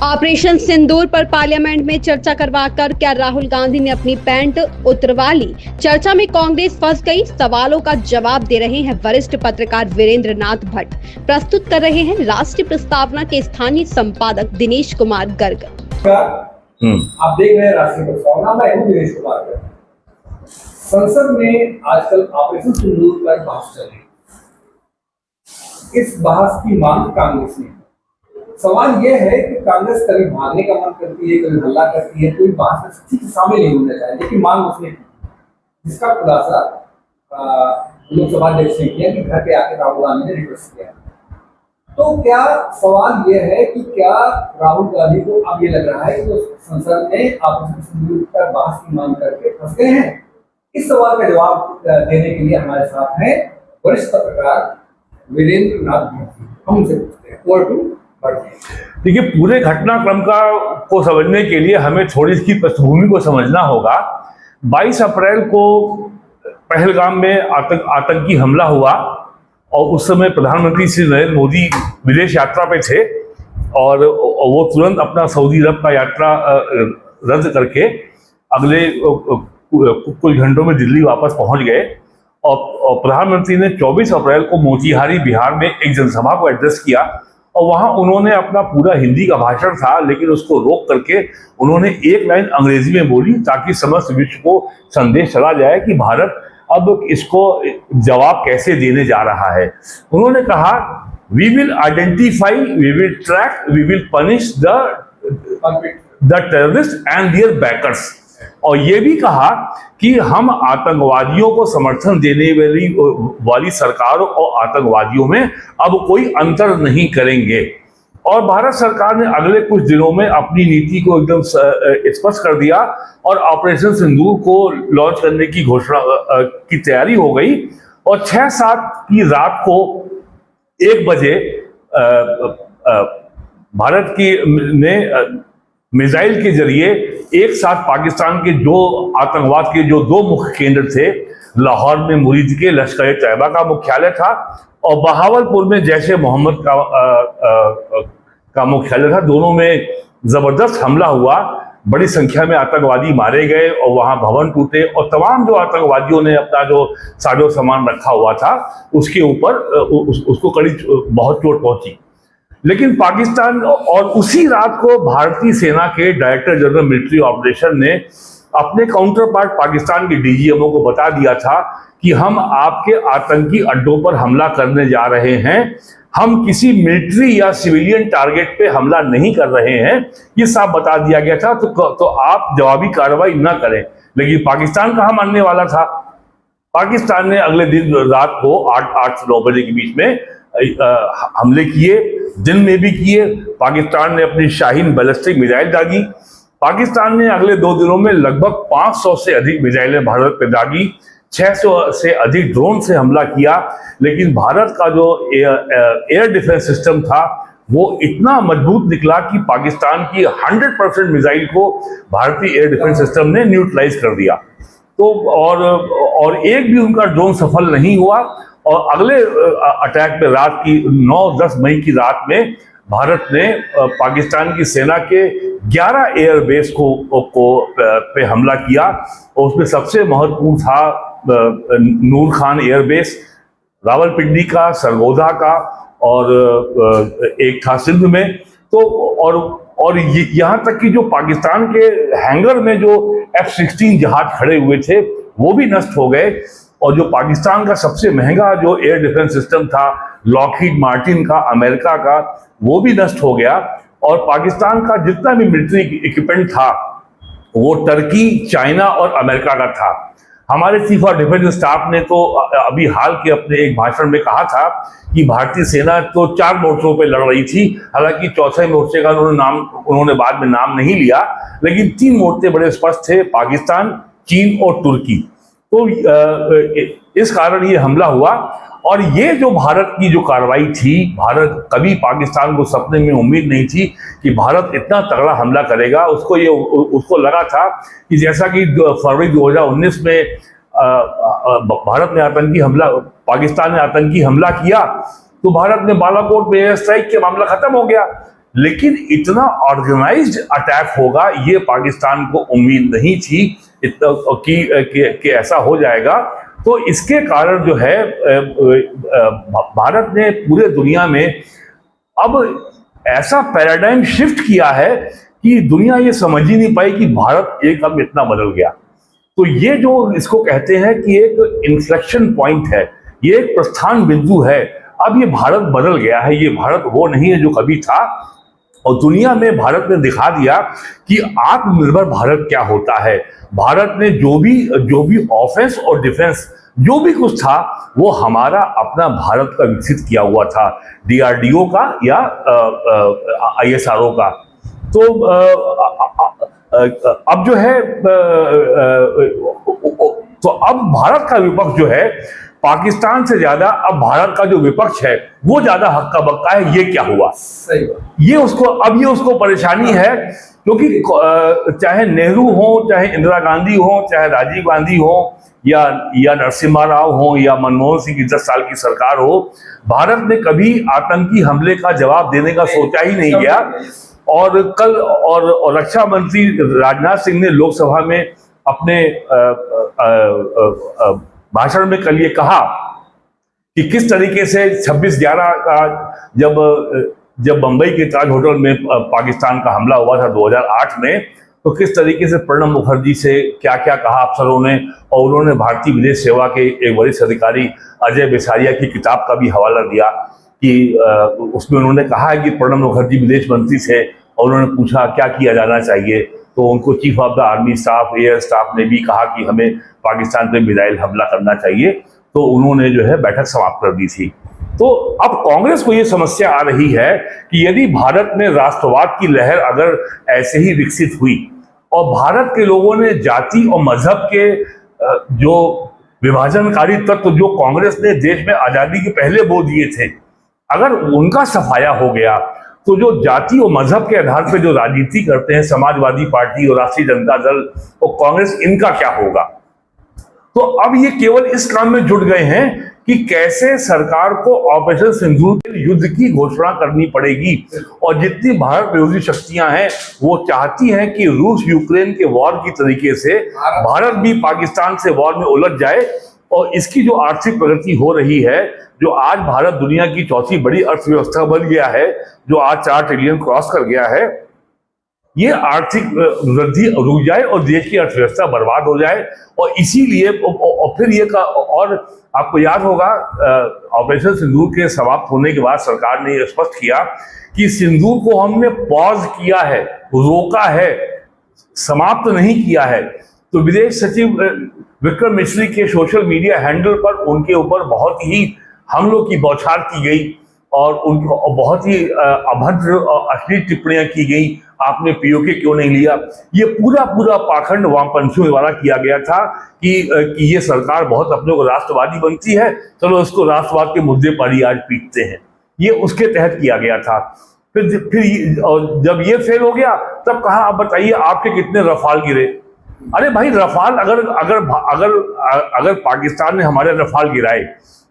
Operation सिंदूर पर parliament में चर्चा करवाकर क्या राहुल गांधी ने अपनी पैंट उतरवा ली? चर्चा में कांग्रेस फंस गई। सवालों का जवाब दे रहे हैं वरिष्ठ पत्रकार वीरेंद्र नाथ भट्ट। प्रस्तुत कर रहे हैं राष्ट्रीय प्रस्तावना के स्थानीय संपादक दिनेश कुमार गर्ग। आप देख रहे हैं राष्ट्रीय प्रस्तावना। मैं हूं दिनेश कुमार गर्ग। संसद में आजकल ऑपरेशन सिंदूर पर बहस चल रही है। इस बहस की मांग कांग्रेस ने। सवाल यह है कि कांग्रेस कभी भागने का मन करती है, कभी हल्ला करती है, कोई बहस में ठीक से शामिल नहीं होना चाहिए, लेकिन मांग उसने की, जिसका खुलासा लोकसभा अध्यक्ष ने किया कि घर पे आके राहुल गांधी ने रिक्वेस्ट किया। तो क्या सवाल यह है कि क्या राहुल गांधी को अब ये लग रहा है कि वो संसद में ऑपरेशन सिंदूर पर बहस की मांग करके फंस गए हैं? इस सवाल का जवाब देने के लिए हमारे साथ हैं वरिष्ठ पत्रकार वीरेंद्र नाथ भट्ट। हम उनसे पूछते हैं। Over to. देखिए, पूरे घटनाक्रम को समझने के लिए हमें थोड़ी इसकी पृष्ठभूमि को समझना होगा। 22 अप्रैल को पहलगाम में आतंकी हमला हुआ और उस समय प्रधानमंत्री श्री नरेंद्र मोदी विदेश यात्रा पे थे और वो तुरंत अपना सऊदी अरब का यात्रा रद्द करके अगले कुछ घंटों में दिल्ली वापस पहुंच गए और प्रधानमंत्री ने 24 अप्रैल को मोतिहारी बिहार में एक जनसभा को एड्रेस किया और वहां उन्होंने अपना पूरा हिंदी का भाषण था, लेकिन उसको रोक करके उन्होंने एक लाइन अंग्रेजी में बोली ताकि समस्त विश्व को संदेश चला जाए कि भारत अब इसको जवाब कैसे देने जा रहा है। उन्होंने कहा, we will identify, we will track, we will punish the terrorist and their backers. और ये भी कहा कि हम आतंकवादियों को समर्थन देने वाली सरकारों और आतंकवादियों में अब कोई अंतर नहीं करेंगे। और भारत सरकार ने अगले कुछ दिनों में अपनी नीति को एकदम स्पष्ट कर दिया और ऑपरेशन सिंदूर को लॉन्च करने की घोषणा की तैयारी हो गई। और 6-7 की रात को 1 बजे भारत की ने मिसाइल के जरिए एक साथ पाकिस्तान के जो आतंकवाद के जो 2 मुख्य केंद्र थे, लाहौर में मुरीद के लश्कर तैयबा का मुख्यालय था और बहावलपुर में जैश ए मोहम्मद का मुख्यालय था, दोनों में जबरदस्त हमला हुआ। बड़ी संख्या में आतंकवादी मारे गए और वहां भवन टूटे और तमाम जो आतंकवादियों ने अपना जो साजो सामान रखा हुआ था उसके ऊपर उसको कड़ी बहुत चोट पहुंची। लेकिन पाकिस्तान और उसी रात को भारतीय सेना के डायरेक्टर जनरल मिलिट्री ऑपरेशन ने अपने काउंटर पार्ट पाकिस्तान के डीजीएमओ को बता दिया था कि हम आपके आतंकी अड्डों पर हमला करने जा रहे हैं, हम किसी मिलिट्री या सिविलियन टारगेट पे हमला नहीं कर रहे हैं। ये साफ बता दिया गया था, तो आप जवाबी कार्रवाई ना करें। लेकिन पाकिस्तान कहाँ मानने वाला था। पाकिस्तान ने अगले दिन रात को 8 से 9 बजे के बीच में हमले किए, दिन में भी किए। पाकिस्तान ने अपनी शाहीन बैलिस्टिक मिसाइल दागी। पाकिस्तान ने अगले 2 दिनों में लगभग 500 से अधिक मिसाइलें भारत पर दागी, 600 से अधिक ड्रोन से हमला किया। लेकिन भारत का जो एयर डिफेंस सिस्टम था वो इतना मजबूत निकला कि पाकिस्तान की 100% मिसाइल को भारतीय एयर डिफेंस सिस्टम ने न्यूट्रलाइज कर दिया। तो और एक भी उनका ड्रोन सफल नहीं हुआ। और अगले अटैक में रात की 9-10 मई की रात में भारत ने पाकिस्तान की सेना के 11 एयरबेस पे हमला किया और उसमें सबसे महत्वपूर्ण था नूर खान एयरबेस, रावलपिंडी का, सरगोधा का और एक था सिंध में। तो और यहाँ तक कि जो पाकिस्तान के हैंगर में जो F-16 जहाज खड़े हुए थे वो भी नष्ट हो गए। और जो पाकिस्तान का सबसे महंगा जो एयर डिफेंस सिस्टम था लॉकहीड मार्टिन का, अमेरिका का, वो भी नष्ट हो गया। और पाकिस्तान का जितना भी मिलिट्री इक्विपमेंट था वो टर्की, चाइना और अमेरिका का था। हमारे चीफ ऑफ डिफेंस स्टाफ ने तो अभी हाल के अपने एक भाषण में कहा था कि भारतीय सेना तो 4 मोर्चों पे लड़ रही थी। हालांकि चौथे मोर्चे का उन्होंने बाद में नाम नहीं लिया, लेकिन 3 मोर्चे बड़े स्पष्ट थे, पाकिस्तान, चीन और तुर्की। तो इस कारण ये हमला हुआ। और ये जो भारत की जो कार्रवाई थी, भारत कभी पाकिस्तान को सपने में उम्मीद नहीं थी कि भारत इतना तगड़ा हमला करेगा। उसको लगा था कि जैसा कि फरवरी 2019 में भारत ने पाकिस्तान ने आतंकी हमला किया तो भारत ने बालाकोट में एयर स्ट्राइक के मामला खत्म हो गया। लेकिन इतना ऑर्गेनाइज्ड अटैक होगा ये पाकिस्तान को उम्मीद नहीं थी इतना कि ऐसा हो जाएगा। तो इसके कारण जो है भारत ने पूरे दुनिया में अब ऐसा पैराडाइम शिफ्ट किया है कि दुनिया ये समझ ही नहीं पाई कि भारत एकदम इतना बदल गया। तो ये जो इसको कहते हैं कि एक इन्फ्लेक्शन पॉइंट है, ये एक प्रस्थान बिंदु है। अब ये भारत बदल गया है, ये भारत वो नहीं है जो कभी था। और दुनिया में भारत ने दिखा दिया कि आत्मनिर्भर भारत क्या होता है। भारत ने जो भी ऑफेंस और डिफेंस जो भी कुछ था वो हमारा अपना भारत का विकसित किया हुआ था, DRDO का या ISRO का। तो अब जो है तो अब भारत का विपक्ष जो है पाकिस्तान से ज्यादा अब भारत का जो विपक्ष है वो ज्यादा हक्का बक्का है। ये क्या हुआ? सही बात। ये उसको परेशानी है, क्योंकि चाहे नेहरू हो, चाहे इंदिरा गांधी हो, चाहे राजीव गांधी हो, या नरसिम्हा राव हो, या मनमोहन सिंह की 10 साल की सरकार हो, भारत ने कभी आतंकी हमले का जवाब देने का सोचा ही नहीं गया। और कल और रक्षा मंत्री राजनाथ सिंह ने लोकसभा में अपने भाषण में कल ये कहा कि किस तरीके से 26/11 का जब बंबई के ताज होटल में पाकिस्तान का हमला हुआ था 2008 में, तो किस तरीके से प्रणब मुखर्जी से क्या क्या कहा अफसरों ने। और उन्होंने भारतीय विदेश सेवा के एक वरिष्ठ अधिकारी अजय बिसारिया की किताब का भी हवाला दिया कि उसमें उन्होंने कहा है कि प्रणब मुखर्जी विदेश मंत्री थे और उन्होंने पूछा क्या किया जाना चाहिए, तो उनको chief of the army staff, air staff ने भी कहा कि हमें पाकिस्तान पे मिसाइल हमला करना चाहिए। तो उन्होंने जो है बैठक समाप्त कर दी थी। तो अब कांग्रेस को ये समस्या आ रही है कि यदि भारत में राष्ट्रवाद की लहर अगर ऐसे ही विकसित हुई और भारत के लोगों ने जाति और मजहब के जो विभाजनकारी तत्व जो कांग्रेस ने देश में आजादी के पहले बो दिए थे, अगर उनका सफाया हो गया तो जो जाति और मजहब के आधार पर जो राजनीति करते हैं समाजवादी पार्टी और राष्ट्रीय जनता दल और कांग्रेस, इनका क्या होगा? तो अब ये केवल इस काम में जुट गए हैं कि कैसे सरकार को ऑपरेशन सिंदूर के युद्ध की घोषणा करनी पड़ेगी। और जितनी भारत विरोधी शक्तियां हैं वो चाहती हैं कि रूस यूक्रेन के वॉर की तरीके से भारत भी पाकिस्तान से वॉर में उलझ जाए। और इसकी जो आर्थिक प्रगति हो रही है, जो आज भारत दुनिया की चौथी बड़ी अर्थव्यवस्था बन गया है, जो आज 4 ट्रिलियन क्रॉस कर गया है, ये आर्थिक वृद्धि रुक जाए और देश की अर्थव्यवस्था बर्बाद हो जाए। और इसीलिए और फिर ये और आपको याद होगा ऑपरेशन सिंदूर के समाप्त होने के बाद सरकार ने यह स्पष्ट किया कि सिंदूर को हमने पॉज किया है, रोका है, समाप्त नहीं किया है। तो विदेश सचिव विक्रम मिश्री के सोशल मीडिया हैंडल पर उनके ऊपर बहुत ही हमलों की बौछार की गई और उनको बहुत ही अभद्र और अश्लील टिप्पणियां की गई। आपने पीओके क्यों नहीं लिया? ये पूरा पाखंड वामपंथियों द्वारा किया गया था कि ये सरकार बहुत अपने को राष्ट्रवादी बनती है, चलो इसको राष्ट्रवाद के मुद्दे पर ही आज पीटते हैं। ये उसके तहत किया गया था। फिर जब ये फेल हो गया तब कहा अब बताइए आपके कितने रफाल गिरे? अरे भाई, रफाल अगर पाकिस्तान ने हमारे रफाल गिराए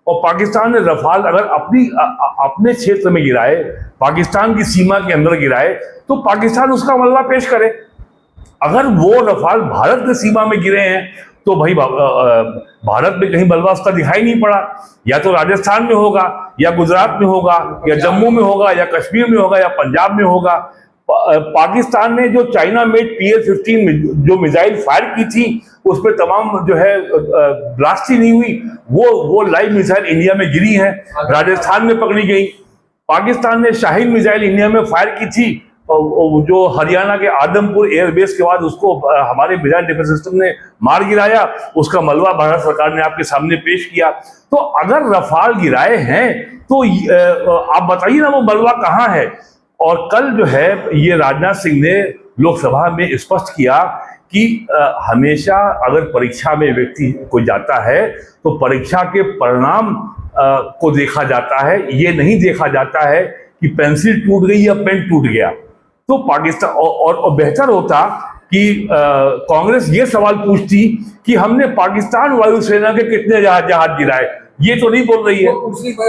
और पाकिस्तान ने रफाल अगर अपने क्षेत्र में गिराए, पाकिस्तान की सीमा के अंदर गिराए, तो पाकिस्तान उसका मलबा पेश करे। अगर वो रफाल भारत की सीमा में गिरे हैं तो भाई भारत में कहीं मलबा उसका दिखाई नहीं पड़ा। या तो राजस्थान में होगा, या गुजरात में होगा, या जम्मू में होगा, या कश्मीर में होगा, या पंजाब में होगा। पाकिस्तान ने जो चाइना मेड PL-15 जो मिसाइल फायर की थी उस पर तमाम जो है ब्लास्ट ही नहीं हुई, वो लाइव मिसाइल इंडिया में गिरी है, राजस्थान में पकड़ी गई। पाकिस्तान ने शाहीन मिसाइल इंडिया में फायर की थी और जो हरियाणा के आदमपुर एयरबेस के बाद उसको हमारे मिसाइल डिफेंस सिस्टम ने मार गिराया, उसका मलबा भारत सरकार ने आपके सामने पेश किया। तो अगर रफाल गिराए हैं तो आप बताइए ना वो मलबा कहाँ है? और कल जो है ये राजनाथ सिंह ने लोकसभा में स्पष्ट किया कि हमेशा अगर परीक्षा में व्यक्ति कोई जाता है तो परीक्षा के परिणाम को देखा जाता है, ये नहीं देखा जाता है कि पेंसिल टूट गई या पेन टूट गया। तो पाकिस्तान और बेहतर होता कि कांग्रेस ये सवाल पूछती कि हमने पाकिस्तान वायुसेना के कितने जहाज गिराए, ये तो नहीं बोल रही है।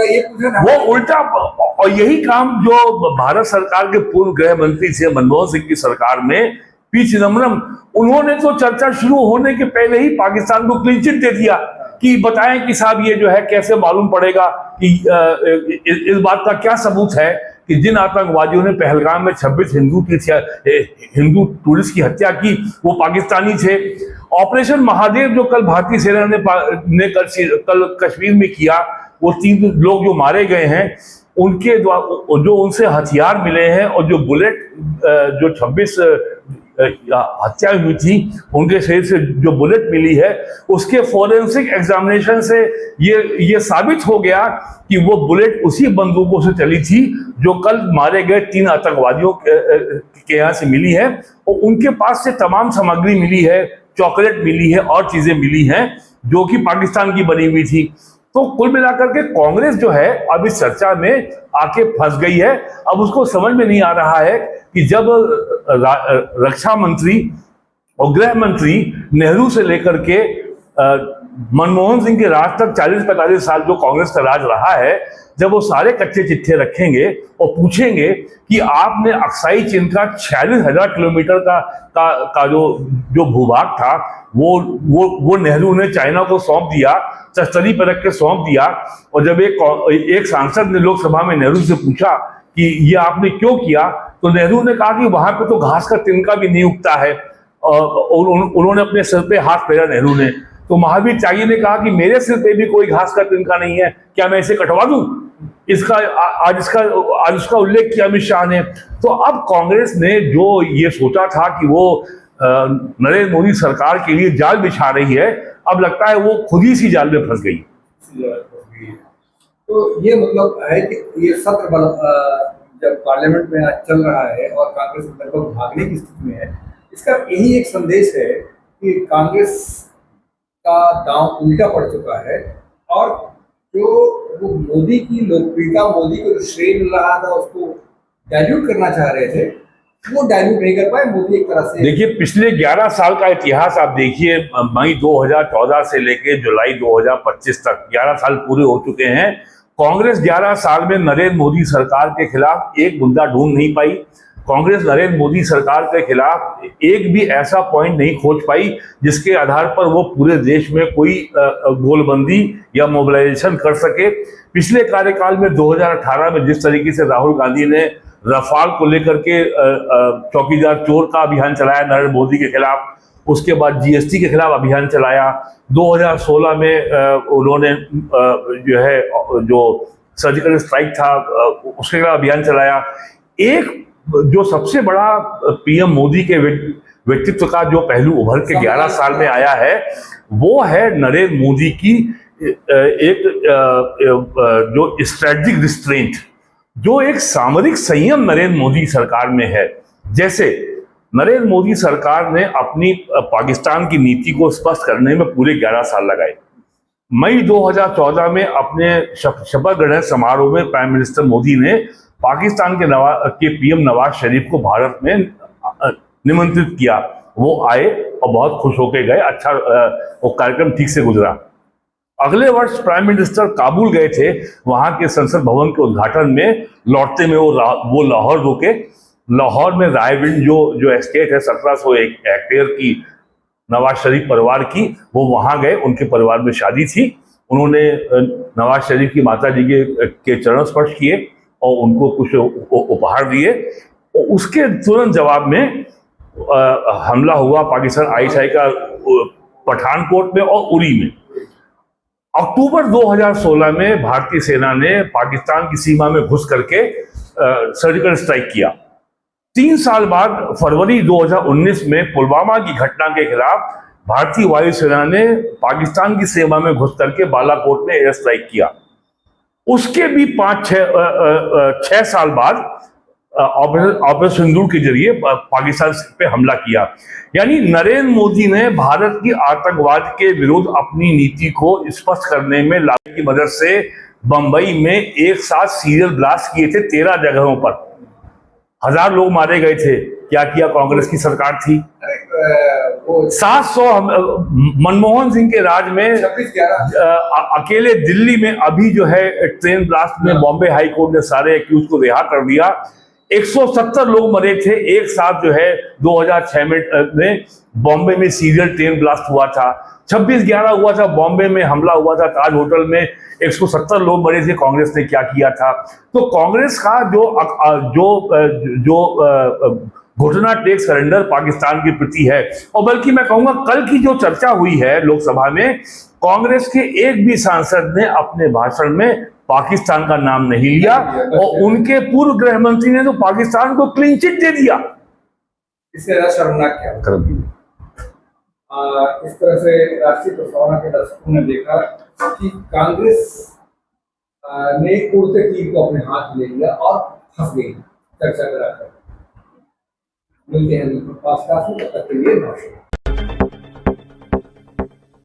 ये पूछा ना, वो उल्टा, और यही काम जो भारत सरकार के पूर्व गृह मंत्री थे मनमोहन सिंह की सरकार में, पी चिदम्बरम, उन्होंने तो चर्चा शुरू होने के पहले ही पाकिस्तान को क्लीन चिट दे दिया कि बताएं कि साहब ये जो है कैसे मालूम पड़ेगा कि इस बात का क्या सबूत है कि जिन आतंकवादियों ने पहलगाम में 26 हिंदू टूरिस्ट की हत्या की वो पाकिस्तानी थे। ऑपरेशन महादेव जो कल भारतीय सेना ने कल कश्मीर में किया, वो 3 लोग जो मारे गए हैं उनके द्वारा जो उनसे हथियार मिले हैं और जो बुलेट जो 26 हत्या हुई थी उनके शरीर से जो बुलेट मिली है, उसके फोरेंसिक एग्जामिनेशन से ये साबित हो गया कि वो बुलेट उसी बंदूकों से चली थी जो कल मारे गए 3 आतंकवादियों के यहाँ से मिली है। और उनके पास से तमाम सामग्री मिली है, चॉकलेट मिली है और चीजें मिली हैं जो कि पाकिस्तान की बनी हुई थी। तो कुल मिलाकर के कांग्रेस जो है अब इस चर्चा में आके फंस गई है। अब उसको समझ में नहीं आ रहा है कि जब रक्षा मंत्री और गृह मंत्री नेहरू से लेकर के मनमोहन सिंह के राज तक 40-45 साल जो कांग्रेस का राज रहा है, जब वो सारे कच्चे चिट्ठे रखेंगे और पूछेंगे कि आपने अक्साई चीन का 46,000 किलोमीटर का जो भूभाग था वो नेहरू ने चाइना को सौंप दिया, तस्तरी पर रख के सौंप दिया। और जब एक सांसद ने लोकसभा में नेहरू से पूछा कि ये आपने क्यों किया, तो नेहरू ने कहा कि वहां पे तो घास का तिनका भी नहीं उगता है। और उन्होंने अपने सिर पे हाथ फेरा नेहरू ने। तो महावीर त्यागी ने कहा कि मेरे सिर पे भी कोई घास का तिनका नहीं है, क्या मैं इसे कटवा दूं? आज इसका उल्लेख किया अमित शाह ने। तो अब कांग्रेस ने जो ये सोचा था कि वो नरेंद्र मोदी सरकार के लिए जाल बिछा रही है, अब लगता है वो खुद ही सी जाल में फंस गई। तो ये मतलब है कि ये सत्र जब पार्लियामेंट में आज चल रहा है और कांग्रेस लगभग भागने की स्थिति में है, इसका यही एक संदेश है कि कांग्रेस का दांव उल्टा पड़ चुका है और जो वो मोदी की लोकप्रियता, मोदी को जो श्रेय मिल रहा था उसको डाइल्यूट करना चाह रहे थे, वो डाइल्यूट नहीं कर पाए मोदी एक तरह से। देखिए, पिछले 11 साल का इतिहास आप देखिए, मई 2014 से लेके जुलाई 2025 तक 11 साल पूरे हो चुके हैं। कांग्रेस 11 साल में नरेंद्र मोदी सरकार के खिलाफ एक मुद्दा ढूंढ नहीं पाई। कांग्रेस नरेंद्र मोदी सरकार के खिलाफ एक भी ऐसा पॉइंट नहीं खोज पाई जिसके आधार पर वो पूरे देश में कोई गोलबंदी या मोबिलाइजेशन कर सके। पिछले कार्यकाल में 2018 में जिस तरीके से राहुल गांधी ने रफाल को लेकर के चौकीदार चोर का अभियान चलाया नरेंद्र मोदी के खिलाफ, उसके बाद जीएसटी के खिलाफ अभियान चलाया, 2016 में उन्होंने जो सर्जिकल स्ट्राइक था उसके खिलाफ अभियान चलाया। एक जो सबसे बड़ा पीएम मोदी के व्यक्तित्व का जो पहलू उभर के 11 साल में आया है, वो है नरेंद्र मोदी की एक जो स्ट्रेटेजिक रिस्ट्रेंट, जो एक सामरिक संयम नरेंद्र मोदी सरकार में है। जैसे नरेंद्र मोदी सरकार ने अपनी पाकिस्तान की नीति को स्पष्ट करने में पूरे 11 साल लगाए। मई 2014 में अपने शपथ ग्रहण समारोह में प्राइम मिनिस्टर मोदी ने पाकिस्तान के पीएम नवाज शरीफ को भारत में निमंत्रित किया। वो आए और बहुत खुश होकर गए। अच्छा, वो कार्यक्रम ठीक से गुजरा। अगले वर्ष प्राइम मिनिस्टर काबुल गए थे, वहां के संसद भवन के उद्घाटन में लौटते में वो लाहौर रुके। लाहौर में रायविंड जो एस्टेट है 1701 हेक्टेयर की नवाज शरीफ परिवार की, वो वहां गए। उनके परिवार में शादी थी। उन्होंने नवाज शरीफ की माता जी के चरण स्पर्श किए और उनको कुछ उपहार दिए। उसके तुरंत जवाब में हमला हुआ पाकिस्तान आईएसआई का पठानकोट में और उरी में। अक्टूबर 2016 में भारतीय सेना ने पाकिस्तान की सीमा में घुस करके सर्जिकल स्ट्राइक किया। 3 साल बाद फरवरी 2019 में पुलवामा की घटना के खिलाफ भारतीय वायुसेना ने पाकिस्तान की सीमा में घुस करके बालाकोट में एयर स्ट्राइक किया। उसके भी 5-6 साल बाद ऑपरेशन सिंदूर के जरिए पाकिस्तान पे हमला किया। यानी नरेंद्र मोदी ने भारत की आतंकवाद के विरुद्ध अपनी नीति को स्पष्ट करने में लालू की मदद से बंबई में एक साथ सीरियल ब्लास्ट किए थे 13 जगहों पर। 1000 लोग मारे गए थे। क्या किया कांग्रेस की सरकार थी? वो 700 मनमोहन सिंह के राज में 26/11 अकेले दिल्ली में अभी जो है ट्रेन ब्लास्ट में बॉम्बे हाई कोर्ट ने सारे एक्यूज को रिहा कर दिया। 170 लोग मरे थे एक साथ जो है 2006 में बॉम्बे में सीरियल ट्रेन ब्लास्ट हुआ था। 26/11 हुआ था, बॉम्बे में हमला हुआ था ताज होटल में, 170 लोग मरे थे। कांग्रेस ने क्या किया था? तो कांग्रेस का जो घुटना टेक सरेंडर पाकिस्तान के प्रति है। और बल्कि मैं कहूंगा कल की जो चर्चा हुई है लोकसभा में, कांग्रेस के एक भी सांसद ने अपने भाषण में पाकिस्तान का नाम नहीं लिया और उनके पूर्व गृह मंत्री ने तो पाकिस्तान को क्लीन चिट दे दिया। इससे ज्यादा शर्मनाक क्या कर इस तरह से राष्ट्रीय प्रस्तावना के दर्शकों ने देखा कि कांग्रेस ने उड़ते तीर को अपने हाथ ले लिया और फंस गई चर्चा कराकर। मिलते हैं पास तक के लिए।